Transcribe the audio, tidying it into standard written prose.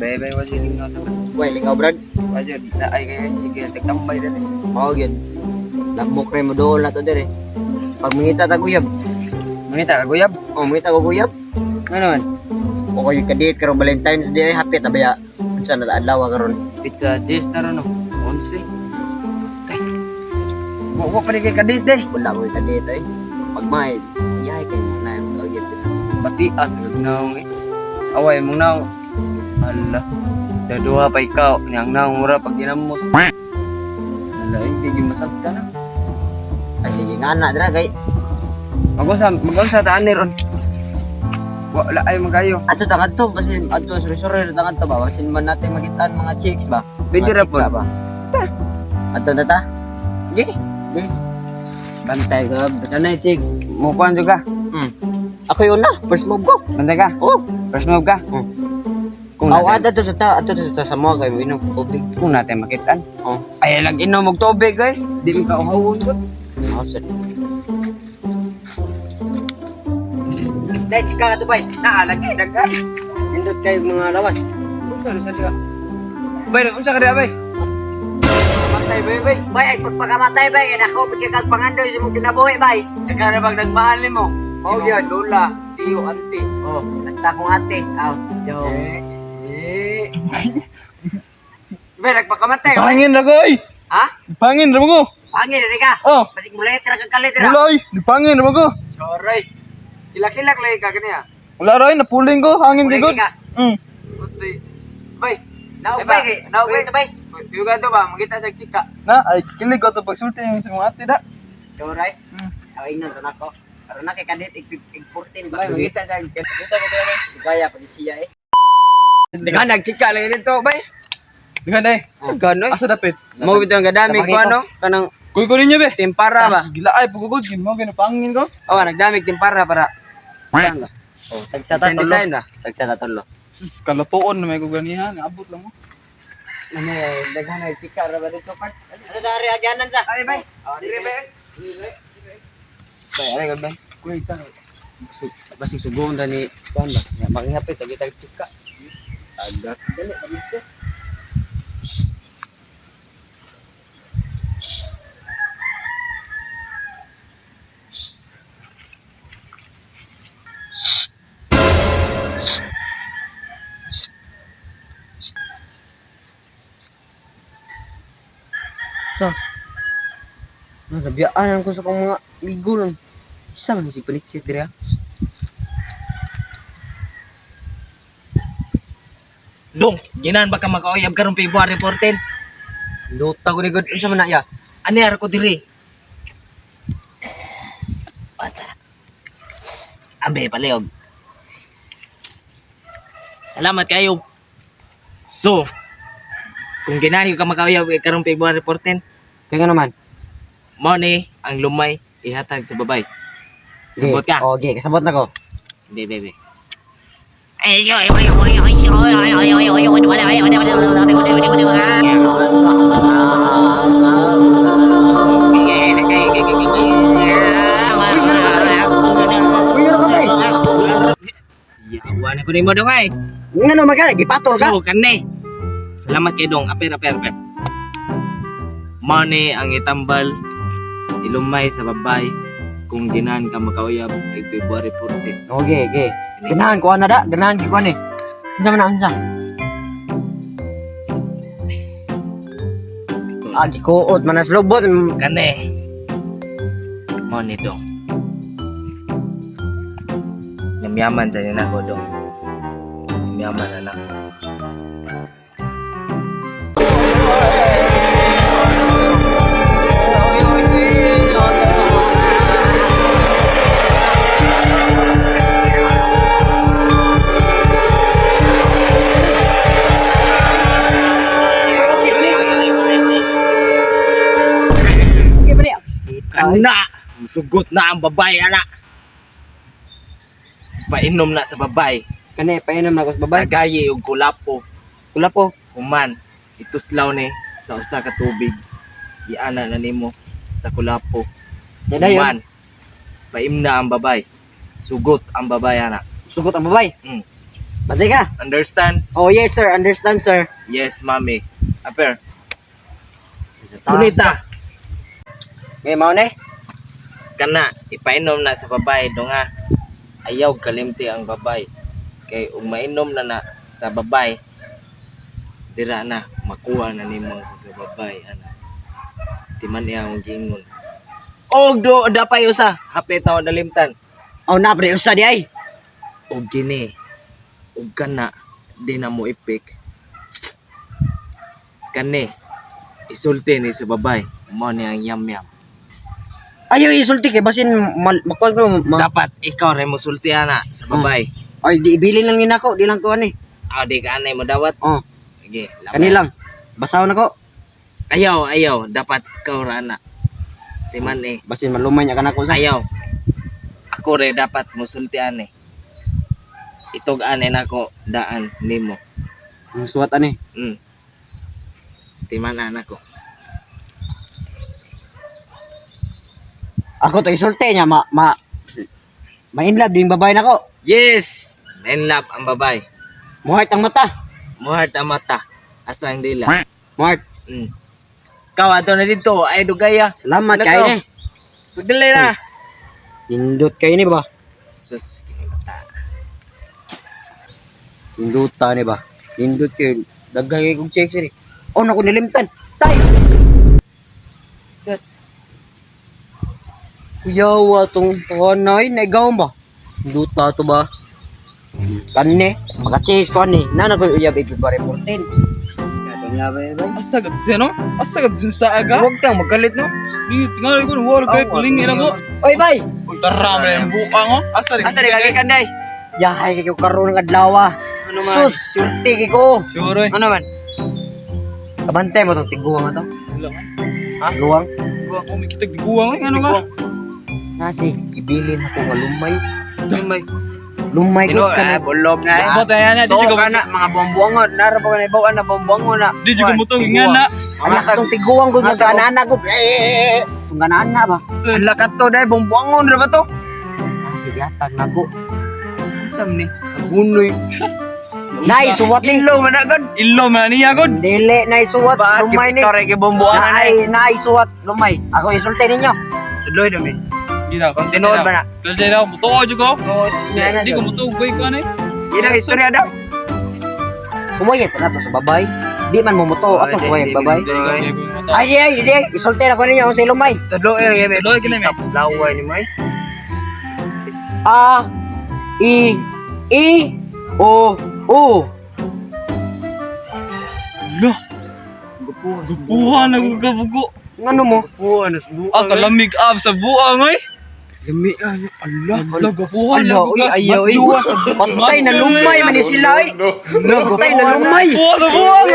Bye-bye, wala yung lingaw naman. Uy, lingaw brad. Wala, na ay kayo, sige, tagtambay na rin. Mao gyud. Lambok rin mo doon na to dire. Pag mangita ta guyab. Mangita ka, guyab? Oh, mangita ko guyab. Ano? O kayo kadit karong Valentine's Day happy tabaya. Unsa na adlaw karon? Pizza, cheese na rin, no? 11. Tay. Wala pa rin kay kadit, eh. Wala mo kadit eh. Pag may yahay kay na yung guyab din. Matias, nagnaong eh. Away, mong naong. Hala. Daduha pa ikaw. Niyang naong mura pag ginamos. Hala, hindi gimasabta na. Ay sige nga na dira kay. Mag-unsa taan ni ron. Wala ay magayo. Ato tangad to basin ato suri-suri tangad to ba basin man natin magitaan mga chicks ba. Pwede Mga ra chicks po. ba. Ato na ta. Sige. Di. Bantay ka. Basta na chicks. Mukuhan juga. Ako yun na, first move ko. Bantay ka. Oh. First move ka. Kung Aw natin, ato to sa mo kay inom tubig. kung natin makitaan. Oh. Ay, nag-inom og tubig eh. Di mo ka uhawon ko. Oh, sir. Dahil chika ka to bay. Naalagi, dagan. Nindot kayo mga lawas. Unsa sa diha? Bay, unsa ka diha bay? Matay bay. Bay, ay pagpakamatay bay, kaya ako pagkakag pangandoy sa mong kinabuhi bay. Dagan na bang nagmahal mo? Oh, Imong yan. lola, tiyo, auntie. Oh, basta akong ate. Aw, Joe. Bay, nagpakamatay ka. Pangin na koy. Ha? Pangin na ko. Pangin na ka. Oh, Basig mula tira kag kalit ra. wala ay. Pangin na ko. Sorry. Kilak-kilak lagi ka kaniya. Wala ray, napuling ko. Hangin Mula digod. ka. Utoy. Bay, Naubay kay. Naubay. Naubay bay. yung ganito ba? Magkita sa chika. Na, ay kilig ko to pagsulti yung sa mga ate da. Joe right. Aw ingnon to nako. Karon na kay kadit ig 14 ba. Bay, magkita sa chika. Gaya pa siya eh. Nga, nagchika lang dito, bay. Dihan day. Gano'y? Asa dapit? Mo bitaw ang gadamig ko ano? Kanang Kuy ko ninyo be. timpara ba? Gila ay pugugod gid mo gina pangin ko. Oh, nagdamig timpara para. Saan ba? Oh, tagsa ta tolo. Design ba? Tagsa ta tolo. Kalatuon na may kuganihan, abot lang mo. Ano, daghan nagchika ra ba dito part? Ano dari agyanan sa? Ay, bay. Oh, dire bay. Bay, ay gud bay. Kuy ta. Basig sugon ta ni kuan ba? Ya makihapit lagi tag chika. Agak dali dito. Sa. Nabiyaan ko sa kong mga migo lang. Isa man si Palitsit dire. Dong, ginan ba ka makauyab karong February 14? Luta ko ni god unsa man na ya? Ano yar ko diri? Bata. Ambe paleog. Salamat kayo. So, kung ginani ka makauyab karong February 14, Kaya nga naman. mo ni ang lumay ihatag sa babay. Sabot ka? Oh, okay, kasabot na ko. Hindi, bebe. Yawan ko ni mo dong ay. Ngano magana gipatol ka? So, kanay. Salamat kay dong. Aper. Money ang itambal ilumay sa babay kung ginahan ka makauyab kay February 14. Okay, okay. Ganahan ko ana da, ganahan gi ko ani. Unsa man na unsa? Ah, gikuot man as lobot. Kane. Money dong. Yamyaman sa nina ko dong. Yamyaman anak. Okay ba ni? Kana! Sugot na ang babay, anak! Painom na sa babay. Kani painom na ko sa babay. Tagayi og kulapo. Kula po. Human, ituslaw ni sa usa ka tubig. Iana na nimo sa kulapo. Dayon. Human, paimna ang babay. Sugot ang babay, anak. Sugot ang babay. Mm. Pati ka? Understand? Oh, yes, sir. Understand, sir. Yes, mami. Aper. Bonita. May mao ne? Kana, ipainom na sa babay do nga. Ayaw kalimti ang babay. Kay ug mainom na sa babay, dira na makuha na nimo ang babay ana. Timan iya ang giingon. Og do dapay usa, hapit tawo dalimtan. Oh, na pre usa di ay. Og gini. Og kana di na mo ipik. Kani isulti ni sa babay, mo ni ang yam-yam. Ayaw isulti kay basin makuha ko. Dapat ikaw rin mo sulti ana sa babay. Ay, di ibili lang ni nako, di lang ko ani. Di ka anay mo dawat. Oh, Sige, kani lang. Basaw nako. Ayaw, dapat ikaw ra ana. Timan Basin malumay nya kanako sa. ayaw. Ako rin dapat mo sulti ani. Itog anay nako daan nimo. Ang suwat ani. Timan anak ko. Ako to isulti nya ma-inlove din babay nako. Yes! Men love ang babay. Muhart ang mata. Muhart ang mata. Hasta ang dila. Muhart. Ikaw ato na dito. Ay dugaya. Salamat Nako. kay ni. Pagdali na. Nindot kay ni ba? Sus, kinimata. Ninduta ni ba? Nindot kay daghan kay kog check sir. Oh, naku nilimtan. Tay. Kuyawa tong tanay naigaw ba? Ninduta to ba? Kanne, maka-check ko ni. Nana ko uyab ipipare 14. Kato nga ba ba? Asa gad siya no? Asa gad siya sa aga? Huwag kang magalit no. Di tinggal ko wala kay kuling ina ko. Oy bay. Ultara man ang buka ngo. Asa rin. Asa di kagay kanday? Yahay kay ko karon ng adlaw. Ano man? Sus, surti kay ko. Sure. Ano man? Kabantay mo tong tiguang ato. Ha? Luwang. Buka ko mikitag diguang ano nga? Nasi, ibilin ako nga lumay. Lumay. Lumay Tino, gud ka. bulog na eh. Abo tayo na di Tuo ko ka na, mga bombuangon. Nara pa ka na ibaw na bombuangon na. di ko mutong nga na. Anak tong tiguang gud nga Matao. kanana gud. Tong kanana ba? Ang lakat to dahil bombuangon ra ba to? Nasi gatag nako. Sam ni. Gunoy. Nay suwat ni. Ilo man agad. Ilo man niya god. Dili nay suwat Ba, lumay ni. kipitore kay bombuangon ay. Nay suwat lumay. Ako isulti ninyo. Tuloy dami. Di na. Tinuod ba na? Kasi na muto jud ko. Di ko muto boy ko ani. Yan ang istorya daw. Sumoyet sa nato sa babay. Di man mo muto ato sumoyet babay. Ay di isulti na ko ninyo kung si lumay. Tuloy yung Tuloy ka na, may. tapos laway ni May. A I O U. Lo. Buha na ko kabugo. Ngano mo? Buwan, nasbuan. Ah, kalamig ab sa buang oy. Lami ay. Allah. Lagapuhan Ala, uy, ayaw, uy. Patay na lumay man ni sila, uy. Patay na lumay. Buha sa buang.